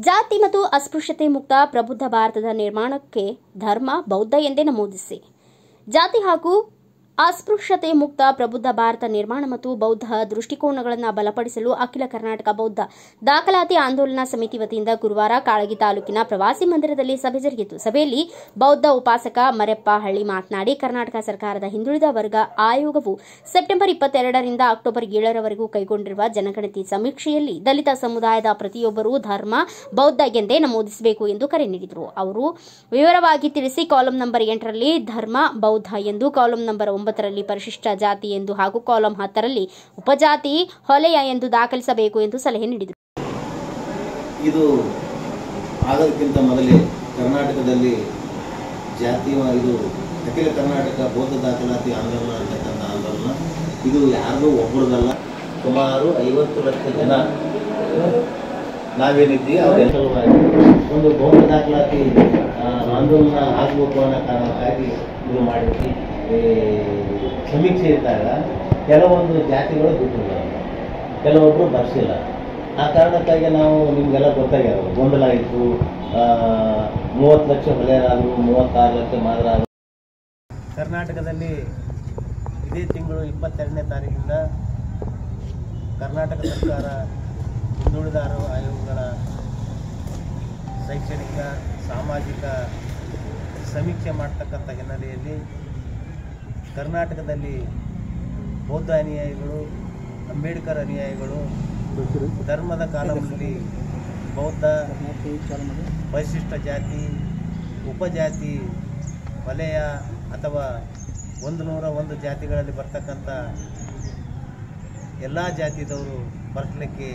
ಜಾತಿ ಮತ್ತು ಅಸ್ಪೃಶ್ಯತೆ ಮುಕ್ತ ಪ್ರಬುದ್ಧ ಭಾರತದ ನಿರ್ಮಾಣಕ್ಕೆ ಧರ್ಮ ಬೌದ್ಧ ಎಂದೇ ನಮೂದಿಸಿ ಜಾತಿ ಹಾಗೂ ಅಸ್ಪೃಶ್ಯತೆ ಮುಕ್ತ ಪ್ರಬುದ್ಧ ಭಾರತ ನಿರ್ಮಾಣ ಮತ್ತು ಬೌದ್ಧ ದೃಷ್ಟಿಕೋನಗಳನ್ನು ಬಲಪಡಿಸಲು ಅಖಿಲ ಕರ್ನಾಟಕ ಬೌದ್ಧ ದಾಖಲಾತಿ ಆಂದೋಲನ ಸಮಿತಿ ವತಿಯಿಂದ ಗುರುವಾರ ಕಾಳಗಿ ತಾಲೂಕಿನ ಪ್ರವಾಸಿ ಮಂದಿರದಲ್ಲಿ ಸಭೆ ಜರುಗಿತು. ಸಭೆಯಲ್ಲಿ ಬೌದ್ಧ ಉಪಾಸಕ ಮರೆಪ್ಪ ಹಳ್ಳಿ ಮಾತನಾಡಿ, ಕರ್ನಾಟಕ ಸರ್ಕಾರದ ಹಿಂದುಳಿದ ವರ್ಗ ಆಯೋಗವು ಸೆಪ್ಟೆಂಬರ್ 22ರಿಂದ ಅಕ್ಟೋಬರ್ 7ರವರೆಗೂ ಕೈಗೊಂಡಿರುವ ಜನಗಣತಿ ಸಮೀಕ್ಷೆಯಲ್ಲಿ ದಲಿತ ಸಮುದಾಯದ ಪ್ರತಿಯೊಬ್ಬರೂ ಧರ್ಮ ಬೌದ್ಧ ಎಂದೇ ನಮೂದಿಸಬೇಕು ಎಂದು ಕರೆ ನೀಡಿದರು. ಅವರು ವಿವರವಾಗಿ ತಿಳಿಸಿ, ಕಾಲಂ ನಂಬರ್ 8ರಲ್ಲಿ ಧರ್ಮ ಬೌದ್ಧ ಎಂದು, ಕಾಲಂ ನಂಬರ್ 9ರಲ್ಲಿ ಪರಿಶಿಷ್ಟ ಜಾತಿ ಎಂದು ಹಾಗೂ ಕಾಲಂ 10ರಲ್ಲಿ ಉಪಜಾತಿ ಹೊಲೆಯ ಎಂದು ದಾಖಲಿಸಬೇಕು ಎಂದು ಸಲಹೆ ನೀಡಿದರು. ಇದು ಆಗೋದಕ್ಕಿಂತ ಮೊದಲೇ ಕರ್ನಾಟಕದಲ್ಲಿ ಇದು ಅಖಿಲ ಕರ್ನಾಟಕ ಬೌದ್ಧ ದಾಖಲಾತಿ ಆಂದೋಲನ ಅಂತಕ್ಕಂಥ ಆಂದೋಲನ ಇದು ಯಾರಿಗೂ ಒಬ್ಬರದಲ್ಲ, ಸುಮಾರು 50 ಲಕ್ಷ ಜನ ನಾವೇನಿದ್ದೀವಿ ಅವರ ಸಲುವಾಗಿ ಒಂದು ಬೌದ್ಧ ದಾಖಲಾತಿ ಆಂದೋಲನ ಆಗಬೇಕು ಅನ್ನೋ ಕಾರಣಕ್ಕಾಗಿ ಇದು ಮಾಡಿದ್ವಿ. ಸಮೀಕ್ಷೆ ಇದ್ದಾಗ ಕೆಲವೊಂದು ಜಾತಿಗಳು ಬಿಟ್ಟಿಲ್ಲ, ಕೆಲವೊಬ್ಬರು ಬರ್ಸಿಲ್ಲ. ಆ ಕಾರಣಕ್ಕಾಗಿ ನಾವು ನಿಮಗೆಲ್ಲ ಗೊತ್ತಾಗ್ಯಾರ, ಗೊಂದಲ ಇತ್ತು. 30 ಲಕ್ಷ ಹೊಲೆಯರಾದರು, 36 ಲಕ್ಷ ಮಾದರಾದರು. ಕರ್ನಾಟಕದಲ್ಲಿ ಇದೇ ತಿಂಗಳು 22ನೇ ತಾರೀಕಿಂದ ಕರ್ನಾಟಕ ಸರ್ಕಾರ ಹಿಂದುಳಿದ ಆಯೋಗಗಳ ಶೈಕ್ಷಣಿಕ ಸಾಮಾಜಿಕ ಸಮೀಕ್ಷೆ ಮಾಡ್ತಕ್ಕಂಥ ಹಿನ್ನೆಲೆಯಲ್ಲಿ ಕರ್ನಾಟಕದಲ್ಲಿ ಬೌದ್ಧ ಅನುಯಾಯಿಗಳು, ಅಂಬೇಡ್ಕರ್ ಅನುಯಾಯಿಗಳು ಧರ್ಮದ ಕಾಲಂನಲ್ಲಿ ಬೌದ್ಧ, ಪರಿಶಿಷ್ಟ ಜಾತಿ, ಉಪಜಾತಿ, ವಲಯ ಅಥವಾ 101 ಜಾತಿಗಳಲ್ಲಿ ಬರ್ತಕ್ಕಂಥ ಎಲ್ಲ ಜಾತಿದವರು ಬರಲಿಕ್ಕೆ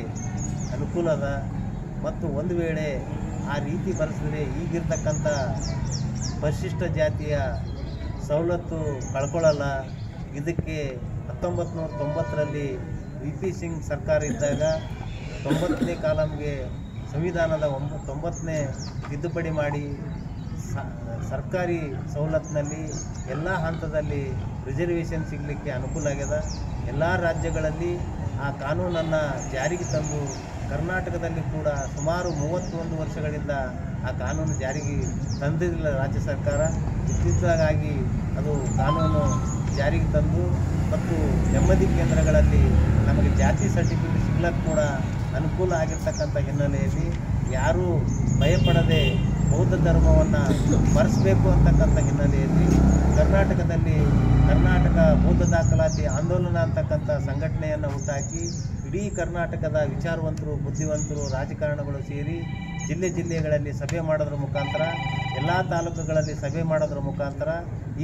ಅನುಕೂಲ ಅದ. ಮತ್ತು ಒಂದು ವೇಳೆ ಆ ರೀತಿ ಬರೆಸಿದ್ರೆ ಈಗಿರ್ತಕ್ಕಂಥ ಪರಿಶಿಷ್ಟ ಜಾತಿಯ ಸವಲತ್ತು ಕಳ್ಕೊಳ್ಳಲ್ಲ. ಇದಕ್ಕೆ 1990ರಲ್ಲಿ VP ಸಿಂಗ್ ಸರ್ಕಾರ ಇದ್ದಾಗ 90ನೇ ಕಾಲಂಗೆ ಸಂವಿಧಾನದ 90ನೇ ತಿದ್ದುಪಡಿ ಮಾಡಿ ಸರ್ಕಾರಿ ಸವಲತ್ತಿನಲ್ಲಿ ಎಲ್ಲ ಹಂತದಲ್ಲಿ ರಿಸರ್ವೇಷನ್ ಸಿಗಲಿಕ್ಕೆ ಅನುಕೂಲ ಆಗ್ಯದ. ಎಲ್ಲ ರಾಜ್ಯಗಳಲ್ಲಿ ಆ ಕಾನೂನನ್ನು ಜಾರಿಗೆ ತಂದು ಕರ್ನಾಟಕದಲ್ಲಿ ಕೂಡ ಸುಮಾರು 31 ವರ್ಷಗಳಿಂದ ಆ ಕಾನೂನು ಜಾರಿಗೆ ತಂದಿರಲಿಲ್ಲ ರಾಜ್ಯ ಸರ್ಕಾರ. ಇತ್ತೀಚೆಗಾಗಿ ಅದು ಕಾನೂನು ಜಾರಿಗೆ ತಂದು ಮತ್ತು ನೆಮ್ಮದಿ ಕೇಂದ್ರಗಳಲ್ಲಿ ನಮಗೆ ಜಾತಿ ಸರ್ಟಿಫಿಕೇಟ್ ಸಿಗ್ಲಕ್ಕೆ ಕೂಡ ಅನುಕೂಲ ಆಗಿರ್ತಕ್ಕಂಥ ಹಿನ್ನೆಲೆಯಲ್ಲಿ ಯಾರೂ ಭಯಪಡದೆ ಬೌದ್ಧ ಧರ್ಮವನ್ನು ಮರೆಸಬೇಕು ಅಂತಕ್ಕಂಥ ಹಿನ್ನೆಲೆಯಲ್ಲಿ ಕರ್ನಾಟಕದಲ್ಲಿ ಕರ್ನಾಟಕ ಬೌದ್ಧ ದಾಖಲಾತಿ ಆಂದೋಲನ ಅಂತಕ್ಕಂಥ ಸಂಘಟನೆಯನ್ನು ಹುಟ್ಟಾಕಿ ಇಡೀ ಕರ್ನಾಟಕದ ವಿಚಾರವಂತರು, ಬುದ್ಧಿವಂತರು, ರಾಜಕಾರಣಿಗಳು ಸೇರಿ ಜಿಲ್ಲೆಗಳಲ್ಲಿ ಸಭೆ ಮಾಡೋದ್ರ ಮುಖಾಂತರ, ಎಲ್ಲ ತಾಲೂಕುಗಳಲ್ಲಿ ಸಭೆ ಮಾಡೋದ್ರ ಮುಖಾಂತರ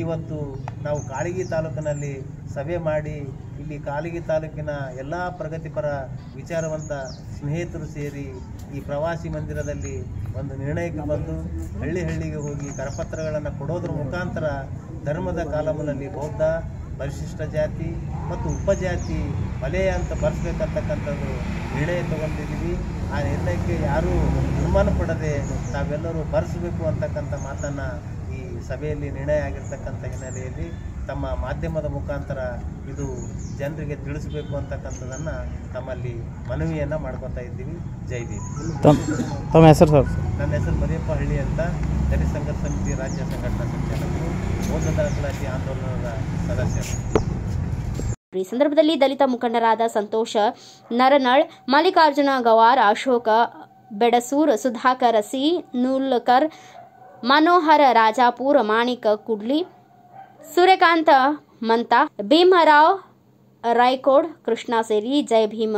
ಇವತ್ತು ನಾವು ಕಾಳಗಿ ತಾಲೂಕಿನಲ್ಲಿ ಸಭೆ ಮಾಡಿ ಇಲ್ಲಿ ಕಾಳಗಿ ತಾಲೂಕಿನ ಎಲ್ಲ ಪ್ರಗತಿಪರ ವಿಚಾರವಂತ ಸ್ನೇಹಿತರು ಸೇರಿ ಈ ಪ್ರವಾಸಿ ಮಂದಿರದಲ್ಲಿ ಒಂದು ನಿರ್ಣಯಕ್ಕೆ ಬಂದು ಹಳ್ಳಿಗೆ ಹೋಗಿ ಕರಪತ್ರಗಳನ್ನು ಕೊಡೋದ್ರ ಮುಖಾಂತರ ಧರ್ಮದ ಕಾಲಂನಲ್ಲಿ ಬೌದ್ಧ, ಪರಿಶಿಷ್ಟ ಜಾತಿ ಮತ್ತು ಉಪಜಾತಿ ವಲಯ ಅಂತ ಬರೆಸ್ಬೇಕಂತಕ್ಕಂಥದ್ದು ನಿರ್ಣಯ ತಗೊಂಡಿದ್ದೀವಿ. ಆ ನಿರ್ಣಯಕ್ಕೆ ಯಾರೂ ಅನುಮಾನ ಪಡದೆ ತಾವೆಲ್ಲರೂ ಬರೆಸಬೇಕು ಅಂತಕ್ಕಂಥ ಮಾತನ್ನು ಈ ಸಭೆಯಲ್ಲಿ ನಿರ್ಣಯ ಆಗಿರ್ತಕ್ಕಂಥ ಹಿನ್ನೆಲೆಯಲ್ಲಿ ತಮ್ಮ ಮಾಧ್ಯಮದ ಮುಖಾಂತರ ಇದು ಜನರಿಗೆ ತಿಳಿಸಬೇಕು ಅಂತಕ್ಕಂಥದ್ದನ್ನು ತಮ್ಮಲ್ಲಿ ಮನವಿಯನ್ನು ಮಾಡ್ಕೊತಾ ಇದ್ದೀವಿ. ಜೈ ಭೀಮ್. ತಮ್ಮ ಹೆಸರು ಸರ್? ನನ್ನ ಹೆಸರು ಮರಿಯಪ್ಪ ಹಳ್ಳಿ ಅಂತ, ದಲಿತ ಸಂಘರ್ಷ ಸಮಿತಿ ರಾಜ್ಯ ಸಂಘಟನಾ ಸಂಚಾಲಕರು, ಬೌದ್ಧ ದಾಖಲಾತಿ ಆಂದೋಲನದ ಸದಸ್ಯರು. ಈ ಸಂದರ್ಭದಲ್ಲಿ ದಲಿತ ಮುಖಂಡರಾದ ಸಂತೋಷ ನರನಳ್, ಮಲ್ಲಿಕಾರ್ಜುನ ಗವಾರ್, ಅಶೋಕ ಬೆಡಸೂರ್, ಸುಧಾಕರ್ ಸಿ ನೂಲ್ಕರ್, ಮನೋಹರ ರಾಜಾಪುರ್, ಮಾಣಿಕ ಕುಡ್ಲಿ, ಸೂರ್ಯಕಾಂತ ಮಂತಾ, ಭೀಮರಾವ್ ರಾಯ್ಕೋಡ್, ಕೃಷ್ಣ ಸೇರಿ ಜೈ ಭೀಮ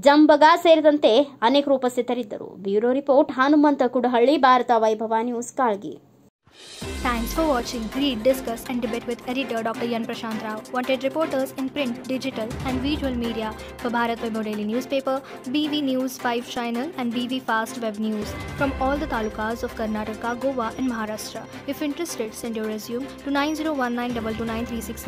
ಜಂಬಗಾ ಸೇರಿದಂತೆ ಅನೇಕರು ಉಪಸ್ಥಿತರಿದ್ದರು. ಬ್ಯೂರೋ ರಿಪೋರ್ಟ್ ಹನುಮಂತ ಕುಡಹಳ್ಳಿ, ಭಾರತ ವೈಭವ news, Kalagi. Thanks for watching. Read, discuss and debate with editor Dr. Yan Prashant Rao. Wanted reporters in print, digital and visual media for Bharat Vaibhav Daily Newspaper, BV News 5 Channel and BV Fast Web News from all the talukas of Karnataka, Goa and Maharashtra. If interested, send your resume to 9019229369.